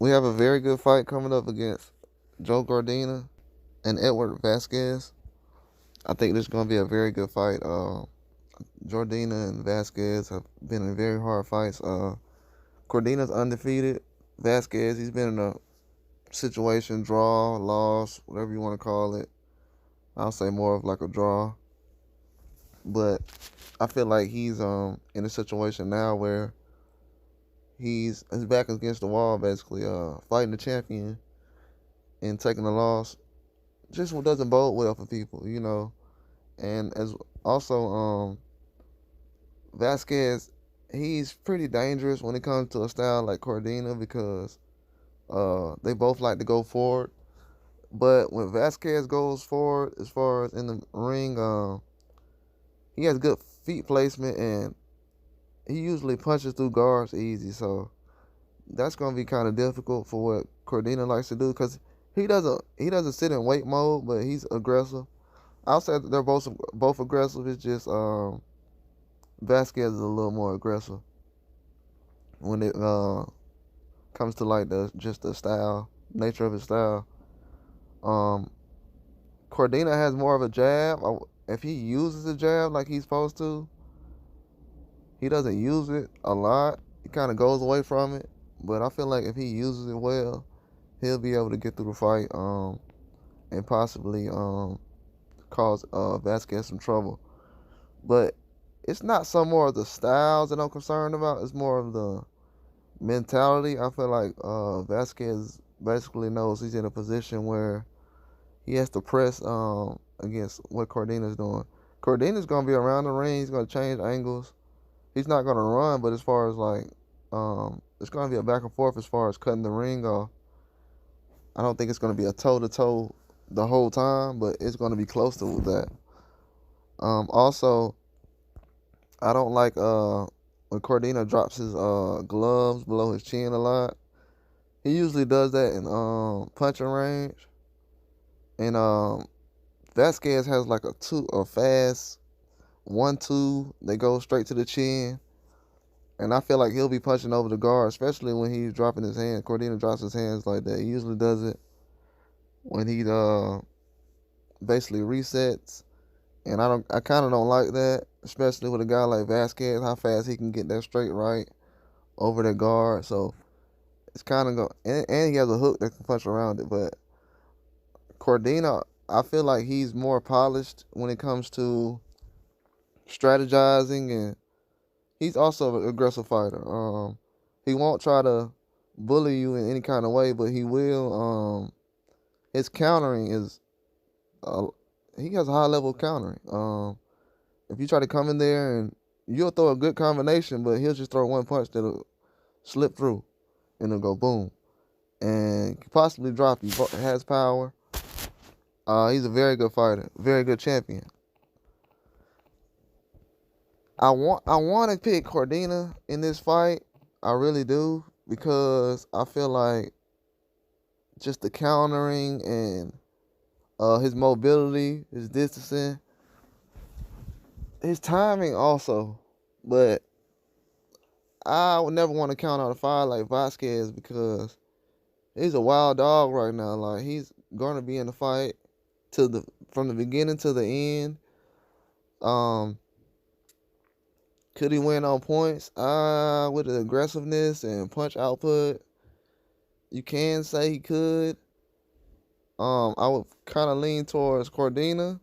We have a very good fight coming up against Joe Cordina and Edward Vasquez. I think this is going to be a very good fight. Jordina and Vasquez have been in very hard fights. Cordina's undefeated. Vasquez, he's been in a situation, draw, loss, whatever you want to call it. I'll say more of like a draw. But I feel like he's in a situation now where his back is against the wall, basically, fighting the champion and taking a loss just doesn't bode well for people. And as also Vasquez, he's pretty dangerous when it comes to a style like Cordina because they both like to go forward. But when Vasquez goes forward, as far as in the ring, he has good feet placement and he usually punches through guards easy. So that's gonna be kind of difficult for what Cordina likes to do because he doesn't sit in wait mode, but he's aggressive. I'll say that they're both aggressive. It's just Vasquez is a little more aggressive when it comes to like the style, nature of his style. Um, Cordina has more of a jab. If he uses a jab like he's supposed to, he doesn't use it a lot. He kind of goes away from it. But I feel like if he uses it well, he'll be able to get through the fight and possibly cause Vasquez some trouble. But it's not some more of the styles that I'm concerned about. It's more of the mentality. I feel like Vasquez basically knows he's in a position where he has to press against what Cordina's doing. Cordina's gonna be around the ring. He's gonna change angles. He's not gonna run, but as far as like it's gonna be a back and forth as far as cutting the ring off. I don't think it's gonna be a toe to toe the whole time, but it's gonna be close to that. Also, I don't like when Cordina drops his gloves below his chin a lot. He usually does that in punching range, and Vasquez has like a fast 1-2. They go straight to the chin, and I feel like he'll be punching over the guard, especially when he's dropping his hand. Cordina drops his hands like that. He usually does it when he basically resets, and I kind of don't like that, especially with a guy like Vasquez, how fast he can get that straight right over the guard. So it's kind of and he has a hook that can punch around it. But Cordina, I feel like he's more polished when it comes to strategizing, and he's also an aggressive fighter. He won't try to bully you in any kind of way, but he will. His countering is, uh, he has a high level of countering. If you try to come in there and you'll throw a good combination, but he'll just throw one punch that'll slip through and it'll go boom and could possibly drop you. Has power. He's a very good fighter, very good champion. I want to pick Cordina in this fight. I really do because I feel like just the countering and his mobility, his distancing, his timing also. But I would never want to count out a fight like Vasquez because he's a wild dog right now. Like he's gonna be in the fight to the from the beginning to the end. Um, could he win on points? With the aggressiveness and punch output, you can say he could. I would kind of lean towards Cordina,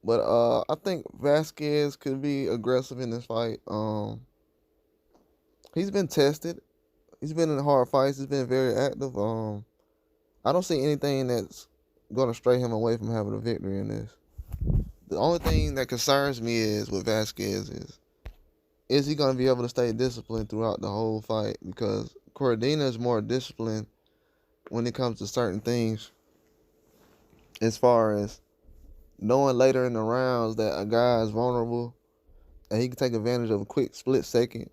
but I think Vasquez could be aggressive in this fight. He's been tested. He's been in hard fights. He's been very active. I don't see anything that's gonna stray him away from having a victory in this. The only thing that concerns me is with Vasquez is he gonna be able to stay disciplined throughout the whole fight because Cordina is more disciplined when it comes to certain things, as far as knowing later in the rounds that a guy is vulnerable and he can take advantage of a quick split second,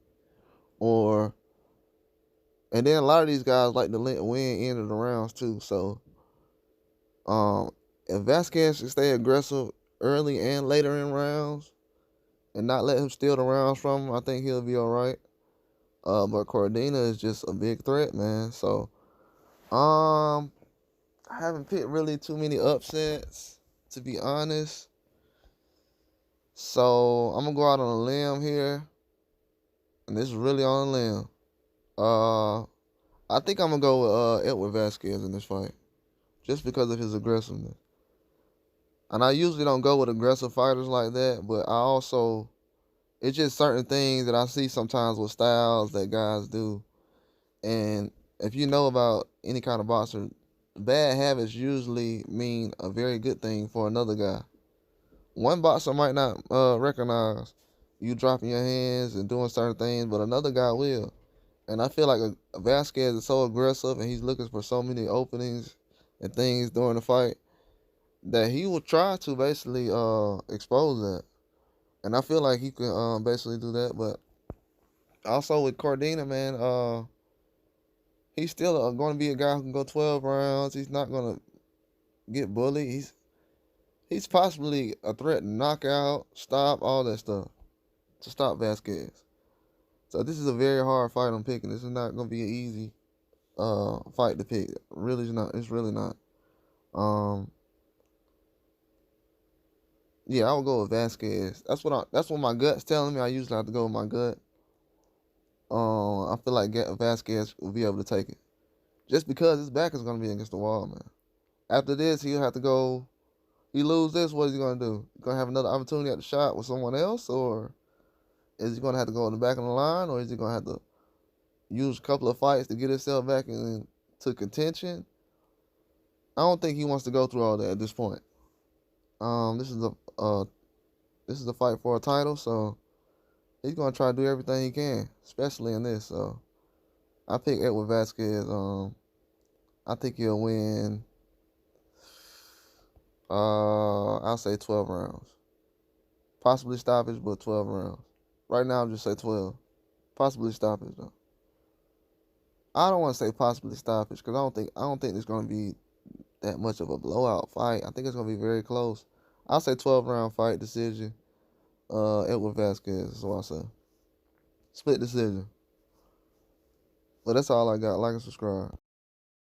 or and then a lot of these guys like to win end of the rounds too. So if Vasquez can stay aggressive early and later in rounds and not let him steal the rounds from him, I think he'll be all right. But Cordina is just a big threat, man. So, I haven't picked really too many upsets, to be honest. So I'm gonna go out on a limb here, and this is really on a limb. Uh, I think I'm gonna go with Edward Vasquez in this fight, just because of his aggressiveness. And I usually don't go with aggressive fighters like that, but I also it's just certain things that I see sometimes with styles that guys do. And if you know about any kind of boxer, bad habits usually mean a very good thing for another guy. One boxer might not recognize you dropping your hands and doing certain things, but another guy will. And I feel like a Vasquez is so aggressive and he's looking for so many openings and things during the fight that he will try to basically expose that. And I feel like he can basically do that. But also with Cordina, man, he's still going to be a guy who can go 12 rounds. He's not going to get bullied. He's possibly a threat to knockout, stop, all that stuff to stop Vasquez. So this is a very hard fight I'm picking. This is not going to be an easy fight to pick. Really, it's not. It's really not. Um, yeah, I would go with Vasquez. That's what my gut's telling me. I usually have to go with my gut. I feel like Vasquez will be able to take it, just because his back is going to be against the wall, man. After this, he'll have to go. He lose this, what is he going to do? Going to have another opportunity at the shot with someone else, or is he going to have to go in the back of the line, or is he going to have to use a couple of fights to get himself back into contention? I don't think he wants to go through all that at this point. This is a fight for a title, so he's gonna try to do everything he can, especially in this. So I pick Edward Vasquez. I think he'll win. I'll say 12 rounds, possibly stoppage, but 12 rounds. Right now, I'll just say 12, possibly stoppage though. I don't want to say possibly stoppage because I don't think it's gonna be that much of a blowout fight. I think it's gonna be very close. I'll say 12-round fight decision. Edward Vasquez is what I say. Split decision. But that's all I got. Like and subscribe.